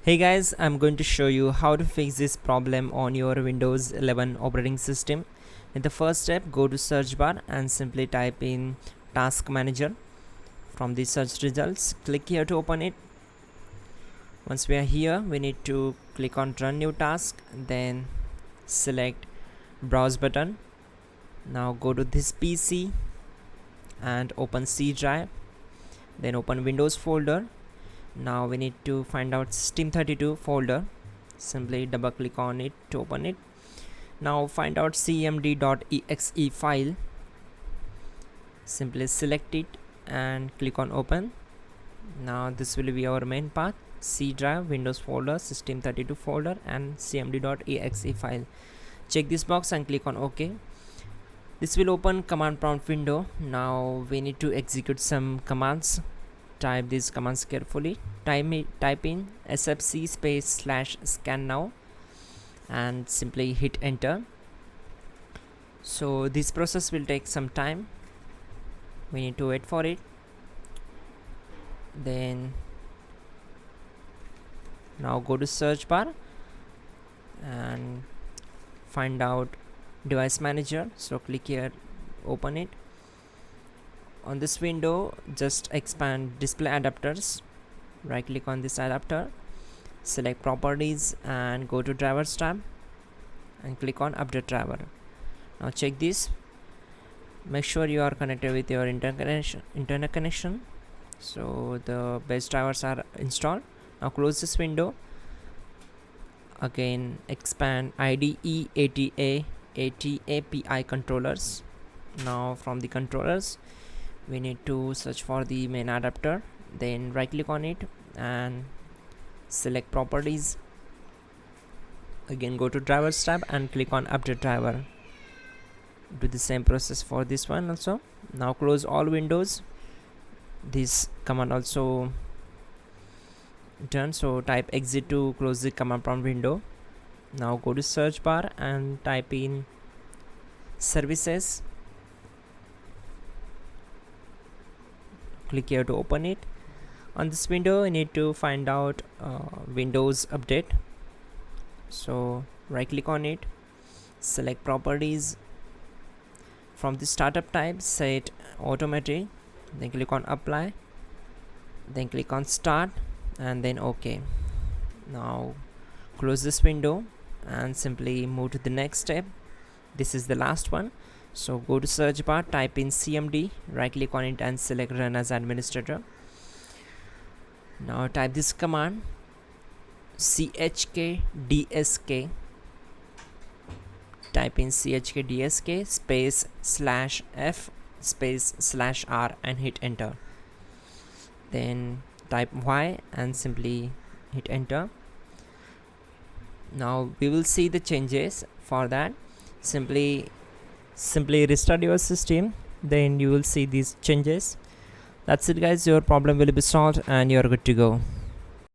Hey guys, I'm going to show you how to fix this problem on your Windows 11 operating system. In the first step, go to search bar and simply type in Task Manager. From the search results, click here to open it. Once we are here, we need to click on Run New Task, then select Browse button. Now go to this PC and open C drive, then open Windows folder. Now we need to find out System32 folder. Simply double click on it to open it. Now find out cmd.exe file. Simply select it and click on open. Now this will be our main path: C drive, Windows folder, System32 folder and cmd.exe file. Check this box and click on OK. This will open command prompt window. Now we need to execute some commands. Type these commands carefully. Type in sfc /scan now and simply hit enter. So this process will take some time. We need to wait for it. Then now go to search bar and find out device manager. So click here, open it. On this window, just expand display adapters. Right click on this adapter, select properties and go to drivers tab and click on update driver. Now check this, make sure you are connected with your internet connection. So the base drivers are installed. Now close this window. Again expand IDE ATA/API controllers. Now from the controllers, we need to search for the main adapter, then right click on it and select properties. Again go to drivers tab and click on update driver. Do the same process for this one also. Now close all windows. This command also done, so type exit to close the command prompt window. Now go to search bar and type in services. Click here to open it. On this window, you need to find out Windows Update. So right click on it, select properties. From the startup type, set automatic, then click on apply, then click on start and then OK. Now close this window and simply move to the next step. This is the last one. So go to search bar, type in cmd, right click on it and select run as administrator. Now type this command chkdsk. Type in chkdsk /f /r and hit enter. Then type y and simply hit enter. Now we will see the changes. For that, simply restart your system, then you will see these changes. That's it guys, your problem will be solved and you're good to go.